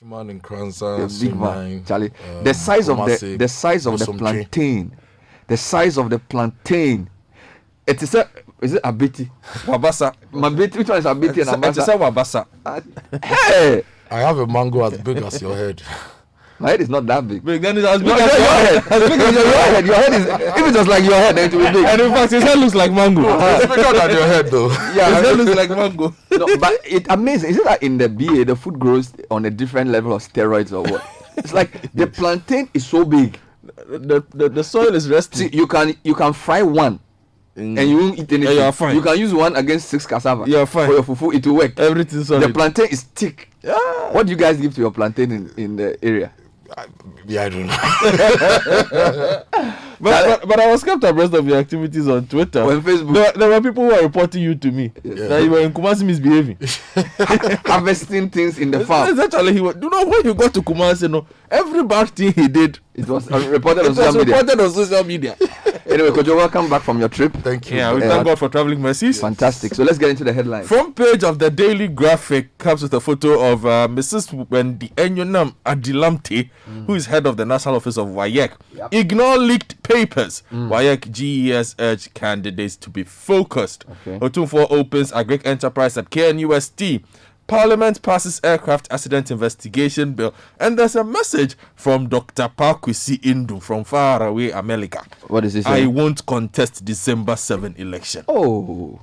Man in Kranza, big man, Charlie. The size of the plantain. It is is it Abiti? Wabasa. Mabiti, which one is Abiti and Abasa? It is Wabasa. Hey! I have a mango as big as your head. My head is not that big. Then it's as big No, as your head. As big as your head. Your head is, if it's just like your head, then it will be big. And in fact, his head looks like mango. It's bigger than your head, though. Yeah, His head looks like mango. No, but it's amazing. Is it that in the BA, the food grows on a different level of steroids or what? It's like the plantain is so big. The soil is resting. See, you can fry one. And you won't eat anything. Yeah, you are fine. You can use one against 6 cassava. You are fine. For your fufu, it will work. Everything's solid. The plantain is thick. Yeah. What do you guys give to your plantain in the area? I don't know. But I was kept abreast of your activities on Twitter. On Facebook. There were people who were reporting you to me. Yeah. That you were in Kumasi misbehaving. Harvesting things in the farm. Essentially, when you got to Kumasi, every bad thing he did, It was reported on social media. Anyway, Kojo, welcome back from your trip. Thank you. Yeah, we thank God for traveling mercies. Fantastic. So let's get into the headlines. Front page of the Daily Graphic comes with a photo of Mrs. Wendy Enyonam Adilamte, who is head of the National Office of WAEC. Yep. Ignore leaked papers. WAEC GES urged candidates to be focused. Okay. Otunfor opens a Greek enterprise at KNUST. Parliament passes aircraft accident investigation bill, and there's a message from Dr. Pakwisi Indu from far away America. What is this? I won't contest December 7 election. Oh.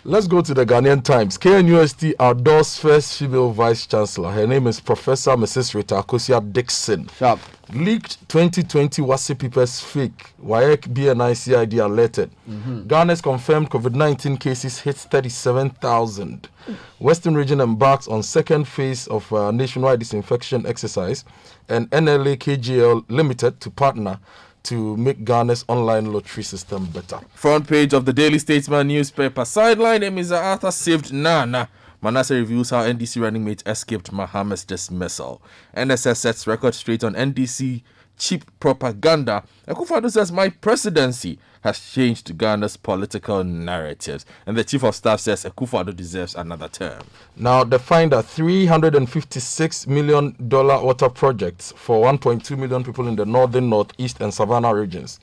Let's go to the Ghanaian Times. KNUST outdoors first female vice chancellor. Her name is Professor Mrs. Rita Akosia Dixon. Sharp. Leaked 2020 WASI papers fake. WAEC BNI CID alerted. Ghana's confirmed COVID-19 cases hit 37,000. Western region embarks on second phase of nationwide disinfection exercise, and NLA KGL Limited to partner to make Ghana's online lottery system better. Front page of the Daily Statesman newspaper. Sideline Emisa Arthur saved Nana. Manasseh reviews how NDC running mate escaped Mohammed's dismissal. NSS sets record straight on NDC cheap propaganda. Akufo-Addo says my presidency has changed Ghana's political narratives. And the chief of staff says Akufo-Addo deserves another term. Now, the finder $356 million water projects for 1.2 million people in the northern, northeast, and savannah regions.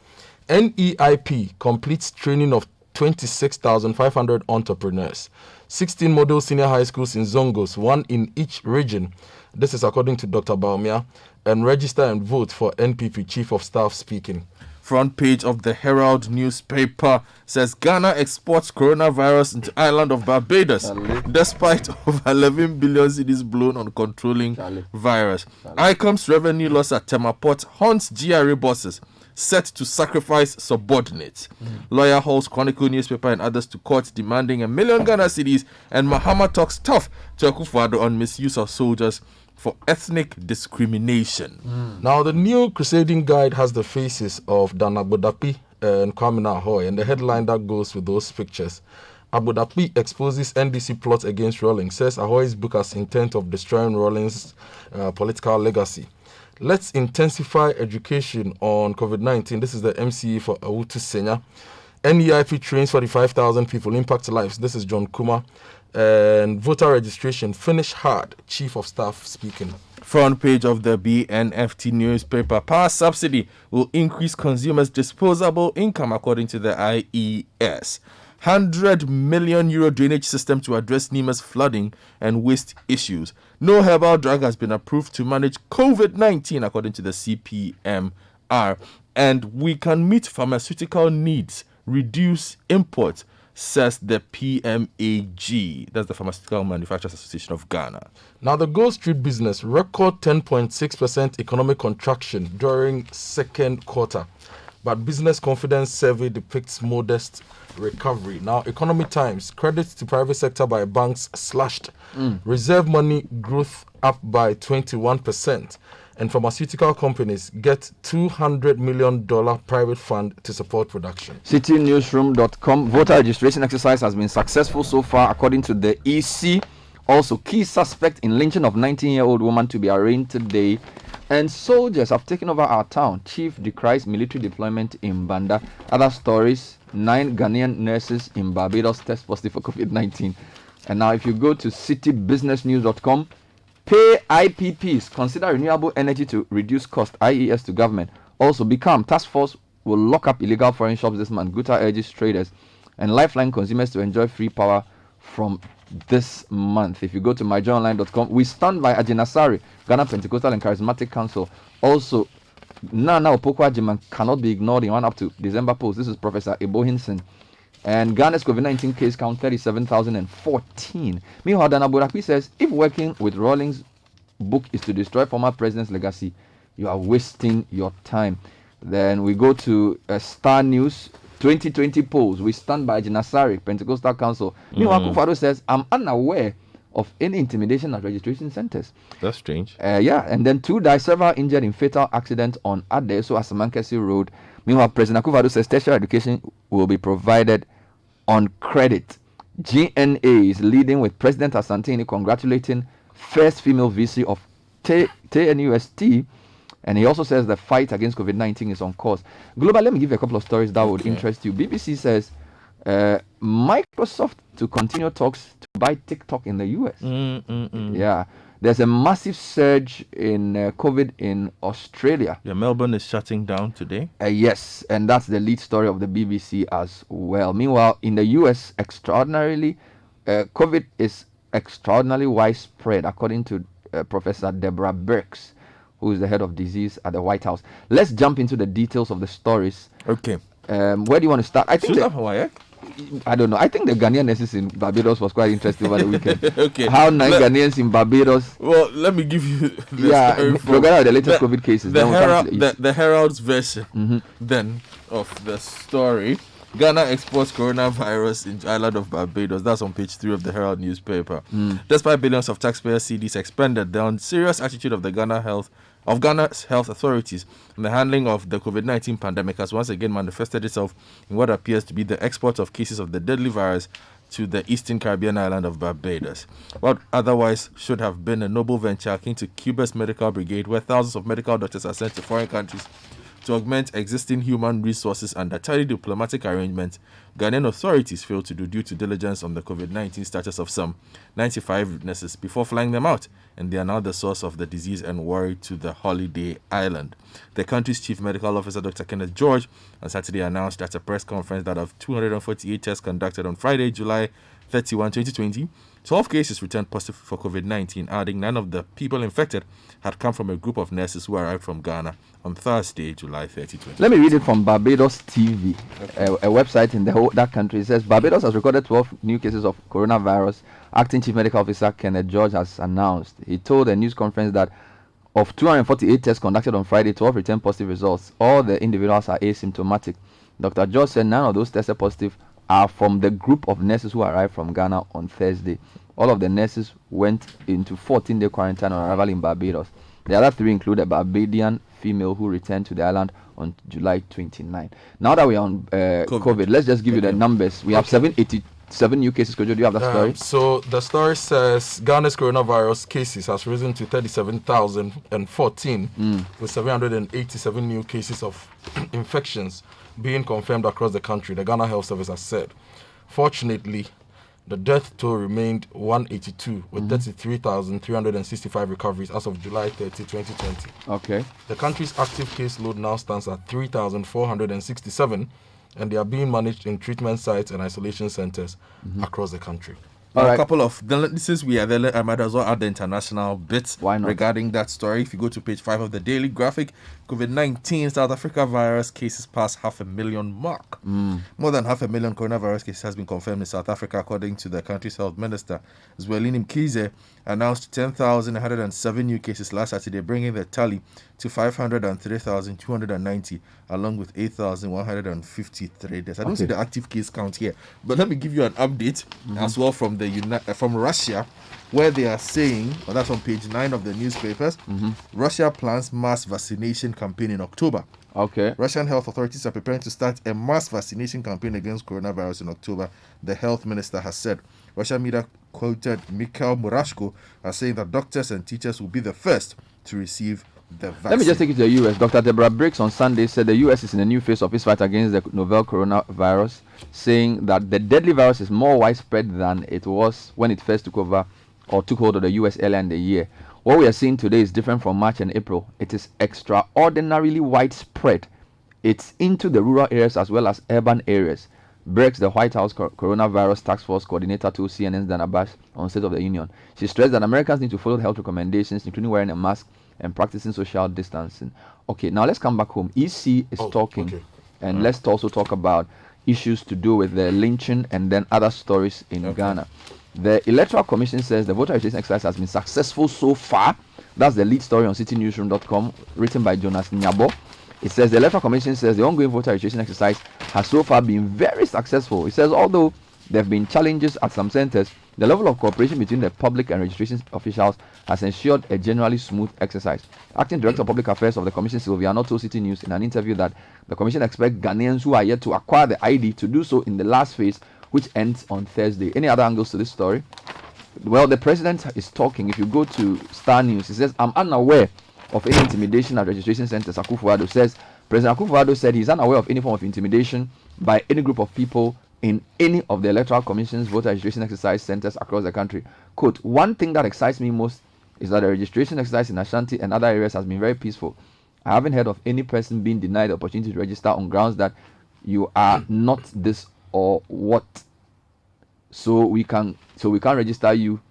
NEIP completes training of 26,500 entrepreneurs. 16 model senior high schools in Zongos, one in each region. This is according to Dr. Baumia. And register and vote for NPP Chief of Staff speaking. Front page of the Herald newspaper says Ghana exports coronavirus into island of Barbados despite over 11 billion cedis blown on controlling virus. ICOM's revenue loss at Temaport haunts GRA bosses set to sacrifice subordinates. Lawyer hauls Chronicle newspaper and others to court demanding 1 million Ghana cedis, and Mahama talks tough to Akufo-Addo on misuse of soldiers for ethnic discrimination. Now, the new crusading guide has the faces of Dan Abodapi and Kwame Ahoy, and the headline that goes with those pictures. Abodapi exposes NDC plots against Rawlings, says Ahoy's book has intent of destroying Rawlings' political legacy. Let's intensify education on COVID-19. This is the MCE for Awutu Senya. NEIP trains 45,000 people, impact lives. This is John Kuma. And voter registration, finish hard, Chief of Staff speaking. Front page of the BNFT newspaper. Power subsidy will increase consumers' disposable income according to the IES. €100 million drainage system to address Nima's flooding and waste issues. No herbal drug has been approved to manage COVID-19 according to the CPMR. And we can meet pharmaceutical needs, reduce imports, says the PMAG. That's the Pharmaceutical Manufacturers Association of Ghana. Now, the Gold Street business record 10.6% economic contraction during second quarter, but business confidence survey depicts modest recovery. Now, Economy Times, credit to private sector by banks slashed. Reserve money growth up by 21%. And pharmaceutical companies get $200 million private fund to support production. CityNewsroom.com. Voter registration exercise has been successful so far, according to the EC. Also, key suspect in lynching of 19-year-old woman to be arraigned today. And soldiers have taken over our town. Chief decries military deployment in Banda. Other stories, 9 Ghanaian nurses in Barbados test positive for COVID-19. And now if you go to citybusinessnews.com, Pay IPPs. Consider renewable energy to reduce cost. IES to government. Also, become task force will lock up illegal foreign shops this month. Guta urges traders and Lifeline consumers to enjoy free power from this month. If you go to myjournalline.com, we stand by Ajinasari, Ghana Pentecostal and Charismatic Council. Also, Nana Opokwa Jiman cannot be ignored in one up to December post. This is Professor Ebohinson. And Ghana's COVID-19 case count 37,014. Meanwhile, Dana Burakwi says, if working with Rawlings' book is to destroy former president's legacy, you are wasting your time. Then we go to Star News 2020 polls. We stand by Jinasari, Pentecostal Council. Meanwhile, Kufado says, I'm unaware of any intimidation at registration centers. That's strange. Yeah, and then 2 die, several injured in fatal accident on Adeso Asamankesi Road. Meanwhile, President Akufo-Addo says tertiary education will be provided on credit. GNA is leading with President Asantini congratulating first female VC of TNUST, and he also says the fight against COVID-19 is on course. Global, let me give you a couple of stories that would interest you. BBC says Microsoft to continue talks to buy TikTok in the US. Yeah, there's a massive surge in COVID in Australia. Yeah, Melbourne is shutting down today. Yes, and that's the lead story of the BBC as well. Meanwhile, in the US, COVID is extraordinarily widespread, according to Professor Deborah Birx, who is the head of disease at the White House. Let's jump into the details of the stories. Okay. Where do you want to start? I don't know. I think the Ghanaian nurses in Barbados was quite interesting over the weekend. Okay. How 9 Ghanaians in Barbados. Well, let me give you the story from the latest COVID cases. The Herald's version then of the story. Ghana exports coronavirus in island of Barbados. That's on page 3 of the Herald newspaper. Despite billions of taxpayer CDs expended, the unserious attitude of Ghana's health authorities in the handling of the COVID-19 pandemic has once again manifested itself in what appears to be the export of cases of the deadly virus to the eastern Caribbean island of Barbados. What otherwise should have been a noble venture akin to Cuba's medical brigade, where thousands of medical doctors are sent to foreign countries to augment existing human resources under tidy diplomatic arrangements, Ghanaian authorities failed to do due to diligence on the COVID-19 status of some 95 witnesses before flying them out, and they are now the source of the disease and worry to the holiday island. The country's chief medical officer, Dr. Kenneth George, on Saturday announced at a press conference that of 248 tests conducted on Friday, July 31, 2020, 12 cases returned positive for COVID-19, adding 9 of the people infected had come from a group of nurses who arrived from Ghana on Thursday, July 30, 2020. Let me read it from Barbados TV, a website in that country. It says, Barbados has recorded 12 new cases of coronavirus. Acting Chief Medical Officer Kenneth George has announced. He told a news conference that of 248 tests conducted on Friday, 12 returned positive results. All the individuals are asymptomatic. Dr. George said none of those tested positive are from the group of nurses who arrived from Ghana on Thursday. All of the nurses went into 14-day quarantine on arrival in Barbados. The other 3 include a Barbadian female who returned to the island on July 29. Now that we're on COVID, let's just give you the numbers. We have 787 new cases. Could you have that story? So the story says Ghana's coronavirus cases has risen to 37,014 with 787 new cases of infections being confirmed across the country, the Ghana Health Service has said. Fortunately, the death toll remained 182 with 33,365 recoveries as of July 30, 2020. Okay. The country's active case load now stands at 3,467, and they are being managed in treatment sites and isolation centers across the country. A couple of, since we are there, I might as well add the international bits regarding that story. If you go to page 5 of the Daily Graphic, COVID-19 South Africa virus cases past 500,000 mark. More than 500,000 coronavirus cases has been confirmed in South Africa, according to the country's health minister. Zwelini Mkhize announced 10,107 new cases last Saturday, bringing the tally to 503,290, along with 8,153 deaths. I don't see the active case count here, but let me give you an update as well from from Russia, where they are saying, that's on page 9 of the newspapers, Russia plans mass vaccination campaign in October. Okay. Russian health authorities are preparing to start a mass vaccination campaign against coronavirus in October, the health minister has said. Russian media quoted Mikhail Murashko as saying that doctors and teachers will be the first to receive the vaccine. Let me just take you to the U.S. Dr. Deborah Birx on Sunday said the U.S. is in a new phase of its fight against the novel coronavirus, saying that the deadly virus is more widespread than it was when it first took hold of the U.S. earlier in the year. What we are seeing today is different from March and April. It is extraordinarily widespread. It's into the rural areas as well as urban areas. Breaks, the White House Coronavirus Task Force coordinator, told CNN's Dana Bash on State of the Union. She stressed that Americans need to follow health recommendations, including wearing a mask and practicing social distancing. Okay, now let's come back home. EC is talking, okay. and let's also talk about issues to do with the lynching and then other stories in Ghana. The Electoral Commission says the voter registration exercise has been successful so far. That's the lead story on citinewsroom.com, written by Jonas Nyabo. It says the Electoral Commission says the ongoing voter registration exercise has so far been very successful. It says although there have been challenges at some centers, the level of cooperation between the public and registration officials has ensured a generally smooth exercise. Acting Director of Public Affairs of the Commission, Sylviano, told Citi News in an interview that the Commission expects Ghanaians who are yet to acquire the ID to do so in the last phase, which ends on Thursday. Any other angles to this story? Well, the president is talking. If you go to Star News, he says, I'm unaware of any intimidation at registration centers. Akufo-Addo says, President Akufo-Addo said he's unaware of any form of intimidation by any group of people in any of the Electoral Commission's voter registration exercise centers across the country. Quote, one thing that excites me most is that the registration exercise in Ashanti and other areas has been very peaceful. I haven't heard of any person being denied the opportunity to register on grounds that you are not this or what. So we can't register you.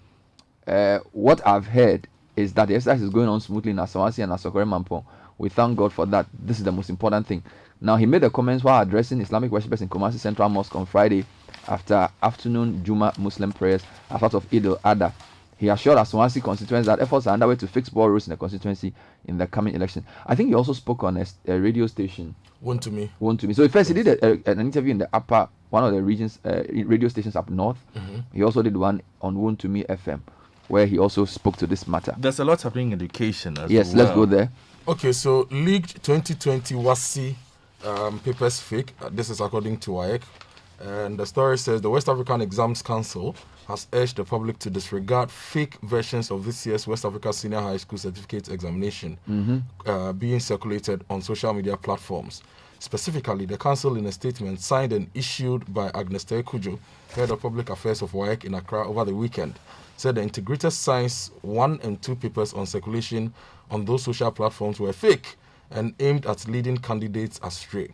What I've heard is that the exercise is going on smoothly in Asawasi and Asokore Mampong. We thank God for that. This is the most important thing. Now, he made the comments while addressing Islamic worshippers in Kumasi Central Mosque on Friday after afternoon Juma Muslim prayers as part of Eid al-Adha. He assured Asawasi constituents that efforts are underway to fix poor roads in the constituency in the coming election. I think he also spoke on a radio station. One to me. So first he did an interview in the upper, one of the regions, radio stations up north. He also did one on One to Me FM, where he also spoke to this matter. There's a lot happening in education as yes, well. let's go there. Okay, so leaked 2020 WASI papers fake. This is according to WAEC. And the story says the West African Exams Council has urged the public to disregard fake versions of this year's West Africa Senior High School Certificate Examination being circulated on social media platforms. Specifically, the council, in a statement signed and issued by Agnes Kujo, head of public affairs of WAEC in Accra over the weekend, said the integrated science 1 and 2 papers on circulation on those social platforms were fake and aimed at leading candidates astray.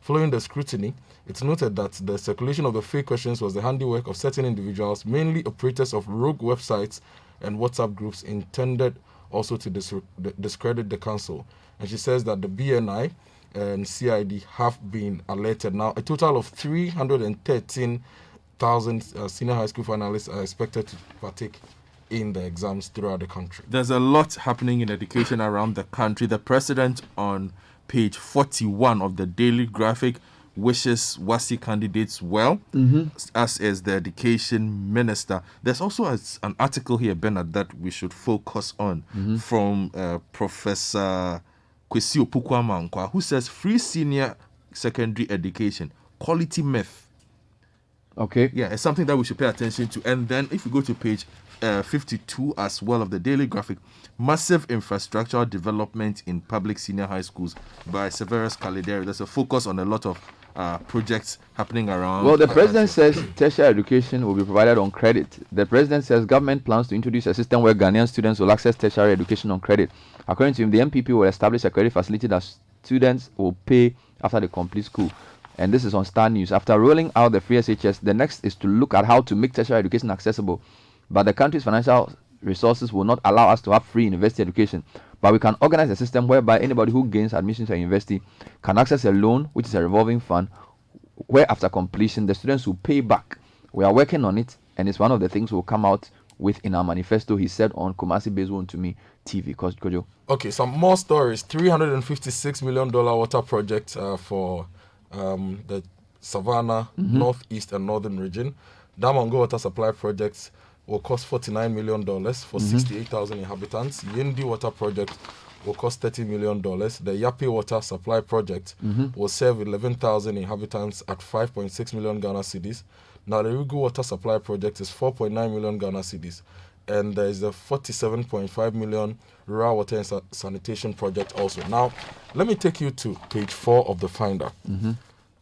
Following the scrutiny, it's noted that the circulation of the fake questions was the handiwork of certain individuals, mainly operators of rogue websites and WhatsApp groups intended also to discredit the council. And she says that the BNI and CID have been alerted. Now, a total of 313,000 senior high school finalists are expected to partake in the exams throughout the country. There's a lot happening in education around the country. The president on page 41 of the Daily Graphic wishes WASI candidates well, as is the education minister. There's also an article here, Bernard, that we should focus on from Professor Kwesi Opukwa-Mankwa, who says free senior secondary education, quality myth. Okay. Yeah, it's something that we should pay attention to. And then if we go to page 52 as well of the Daily Graphic, massive infrastructural development in public senior high schools by Severus Kalideri. There's a focus on a lot of projects happening around. Well, the president says tertiary education will be provided on credit. The president says government plans to introduce a system where Ghanaian students will access tertiary education on credit. According to him, the MPP will establish a credit facility that students will pay after they complete school. And this is on Star News. After rolling out the free SHS, the next is to look at how to make tertiary education accessible. But the country's financial resources will not allow us to have free university education. But we can organize a system whereby anybody who gains admission to a university can access a loan, which is a revolving fund, where after completion, the students will pay back. We are working on it, and it's one of the things we'll come out with in our manifesto, he said on Kumasi-based One to Me TV. Kojo. Okay, some more stories. $356 million water project for the Savannah, Northeast and Northern region. Damongo Water Supply Project will cost $49 million for 68,000 inhabitants. Yendi Water Project will cost $30 million. The Yapi Water Supply Project will serve 11,000 inhabitants at 5.6 million Ghana cedis. Now, the Rugu Water Supply Project is 4.9 million Ghana cedis. And there is a 47.5 million rural water and sanitation project also. Now, let me take you to page 4 of the Finder.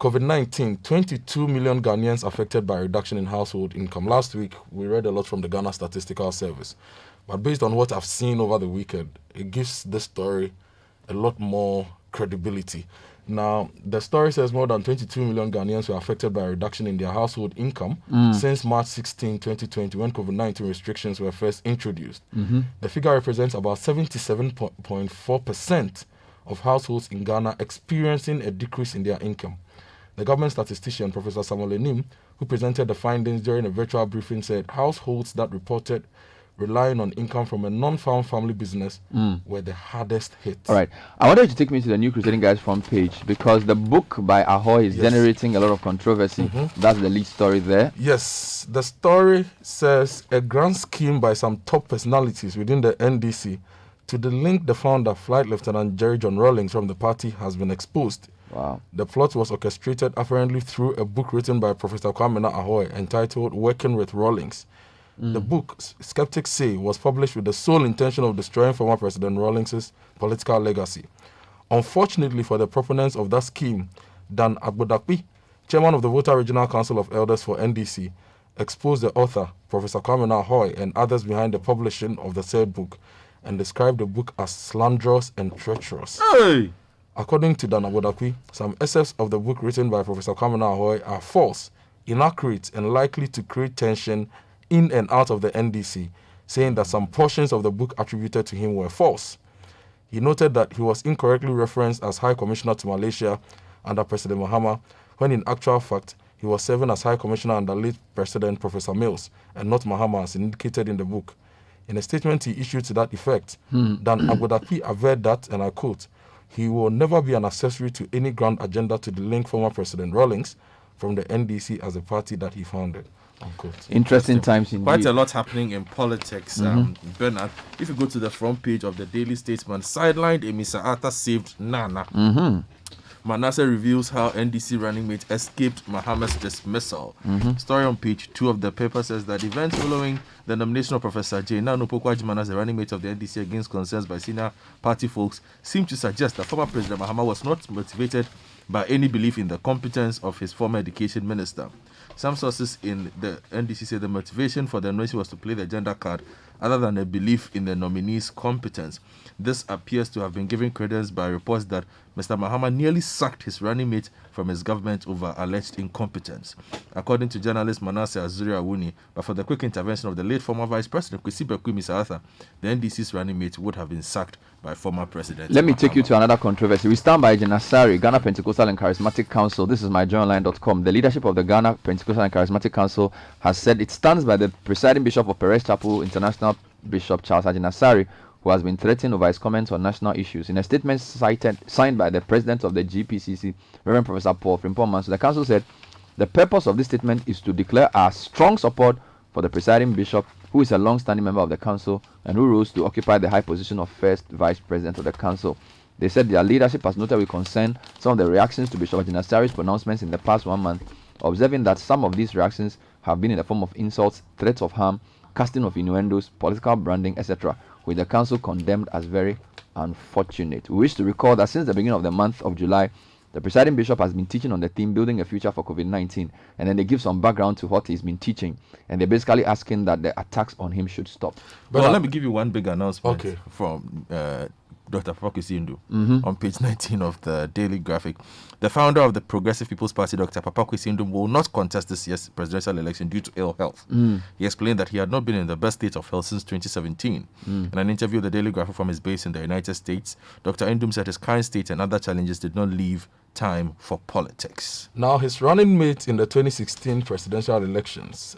COVID-19, 22 million Ghanaians affected by a reduction in household income. Last week, we read a lot from the Ghana Statistical Service. But based on what I've seen over the weekend, it gives this story a lot more credibility. Now, the story says more than 22 million Ghanaians were affected by a reduction in their household income since March 16, 2020, when COVID-19 restrictions were first introduced. The figure represents about 77.4% of households in Ghana experiencing a decrease in their income. The government statistician, Professor Samuel Enim, who presented the findings during a virtual briefing, said households that reported relying on income from a non-farm family business were the hardest hit. All right. I wanted you to take me to the New Crusading Guys front page because the book by Ahoy is generating a lot of controversy. That's the lead story there. Yes. The story says a grand scheme by some top personalities within the NDC to delink the founder, Flight Lieutenant Jerry John Rawlings, from the party has been exposed. Wow. The plot was orchestrated apparently through a book written by Professor Kwame Ahoy entitled Working with Rawlings. The book, skeptics say, was published with the sole intention of destroying former President Rawlings' political legacy. Unfortunately for the proponents of that scheme, Dan Agbodakpi, chairman of the Volta Regional Council of Elders for NDC, exposed the author, Professor Kwame Ahoy, and others behind the publishing of the said book, and described the book as slanderous and treacherous. Hey! According to Dan Agbodakpi, some excerpts of the book written by Professor Kwame Ahoy are false, inaccurate, and likely to create tension in and out of the NDC, saying that some portions of the book attributed to him were false. He noted that he was incorrectly referenced as High Commissioner to Malaysia under President Mahama, when in actual fact, he was serving as High Commissioner under late President Professor Mills, and not Mahama as indicated in the book. In a statement he issued to that effect, Dan Agbodakpi averred that, and I quote, he will never be an accessory to any grand agenda to delink former President Rawlings from the NDC as a party that he founded. Unquote. Interesting times indeed. Quite a lot happening in politics, Bernard. If you go to the front page of the Daily Statesman, sidelined Emisa Arthur saved Nana. Manasseh reveals how NDC running mate escaped Mahama's dismissal. Story on page 2 of the paper says that events following the nomination of Professor J. Nanu Pokwajiman as the running mate of the NDC against concerns by senior party folks seem to suggest that former President Mahama was not motivated by any belief in the competence of his former education minister. Some sources in the NDC say the motivation for the nomination was to play the gender card other than a belief in the nominee's competence. This appears to have been given credence by reports that Mr. Mahama nearly sacked his running mate from his government over alleged incompetence. According to journalist Manasseh Azuri Awuni, but for the quick intervention of the late former Vice President Kwesi Bekwai Mr. the NDC's running mate would have been sacked by former President Let me Mahama. take you to another controversy. We stand by Janasari, Ghana Pentecostal and Charismatic Council. This is myjournalline.com. The leadership of the Ghana Pentecostal and Charismatic Council has said it stands by the presiding bishop of Perez Chapel International, Bishop Charles Ajinasari, who has been threatened over his comments on national issues. In a statement signed by the president of the GPCC, Reverend Professor Paul Frimpong, the council said the purpose of this statement is to declare our strong support for the presiding bishop, who is a long-standing member of the council and who rose to occupy the high position of first vice president of the council. They said their leadership has noted with concern some of the reactions to Bishop Ajinasari's pronouncements in the past 1 month, observing that some of these reactions have been in the form of insults, threats of harm, casting of innuendos, political branding, etc., which the council condemned as very unfortunate. We wish to recall that since the beginning of the month of July, the presiding bishop has been teaching on the theme Building a Future for COVID-19, and then they give some background to what he's been teaching, and they're basically asking that the attacks on him should stop. Well, let me give you one big announcement Okay. from Dr. Papa Kwesi Ndu on page 19 of the Daily Graphic. The founder of the Progressive People's Party, Dr. Papa Kwesi Ndu, will not contest this year's presidential election due to ill health. He explained that he had not been in the best state of health since 2017. In an interview with the Daily Graphic from his base in the United States, Dr. Ndum said his current state and other challenges did not leave time for politics. Now, his running mate in the 2016 presidential elections,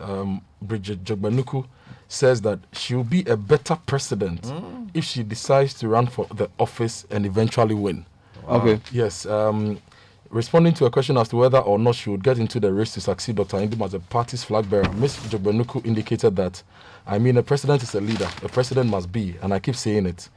Bridget Jogbanuku, says that she'll be a better president if she decides to run for the office and eventually win. Okay. Yes. Responding to a question as to whether or not she would get into the race to succeed Dr. Ndum as a party's flag bearer, Ms. Jogbanuku indicated that, I mean, a president is a leader. A president must be, and I keep saying it,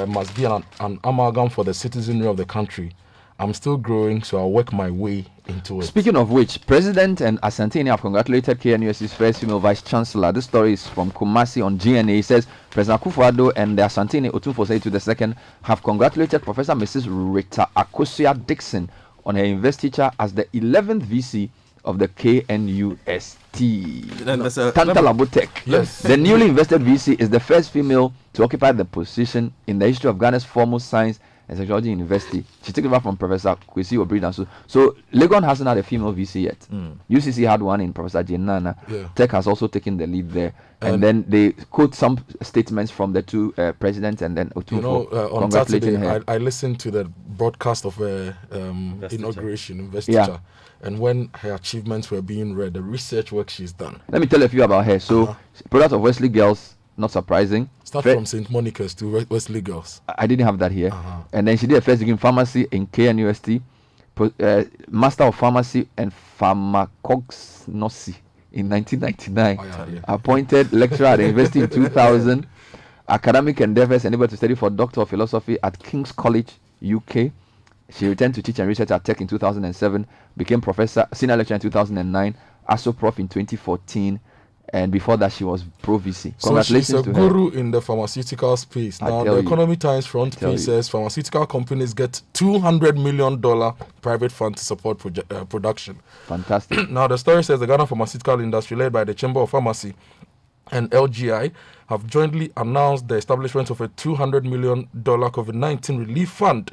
must be an amalgam for the citizenry of the country. I'm still growing, so I'll work my way into it. Speaking of which, President and Asantini have congratulated KNUS's first female Vice Chancellor. This story is from Kumasi on GNA. It says President Akufo-Addo and the Asantini Otunfosetu II have congratulated Professor Mrs. Rita Akosua Dixon on her investiture as the 11th VC of the KNUST. Then there's a- Tanta Labotek. Yes. The newly invested VC is the first female to occupy the position in the history of Ghana's foremost science and technology university. She took it over from Professor Kwesi Obridanso. So Legon hasn't had a female VC yet. UCC had one in Professor Jane Nana. Yeah. Tech has also taken the lead there. And And- then they quote some statements from the two presidents and then You know, on congratulating Saturday, her. I listened to the broadcast of her inauguration, investiture, and when her achievements were being read, the research work she's done. Let me tell a few about her. So, product of Wesley Girls, not surprising. Start Fe- from St. Monica's to Wesley Girls. I didn't have that here. And then she did a first degree in pharmacy in KNUST, Master of Pharmacy and Pharmacognosy in 1999. Oh, yeah. Appointed lecturer at the university in 2000. Academic endeavors enabled to study for Doctor of Philosophy at King's College, UK. She returned to teach and research at Tech in 2007, became professor, senior lecturer in 2009, ASO Prof in 2014, and before that she was Pro VC. So she's Congratulations a to her. guru in the pharmaceutical space. I Now, tell the you. Economy Times front tell page you. says pharmaceutical companies get $200 million private fund to support production. Fantastic. Now, the story says the Ghana pharmaceutical industry, led by the Chamber of Pharmacy and LGI, have jointly announced the establishment of a $200 million COVID-19 relief fund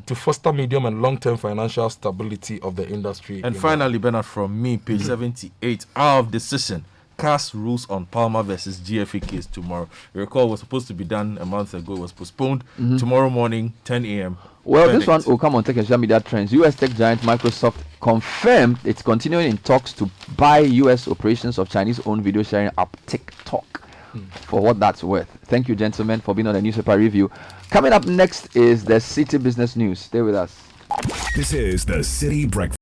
to foster medium and long-term financial stability of the industry. And in finally, Bernard, from me, page 78, hour of decision. CAS rules on Palmer versus GFA case tomorrow. You recall, it was supposed to be done a month ago. It was postponed. Tomorrow morning, 10 a.m. Well, this Verdict. one will come on tech and social media trends. US tech giant Microsoft confirmed it's continuing in talks to buy US operations of Chinese-owned video sharing app TikTok. For what that's worth. Thank you, gentlemen, for being on the newspaper review. Coming up next is the Citi Business News. Stay with us. This is the Citi Breakfast.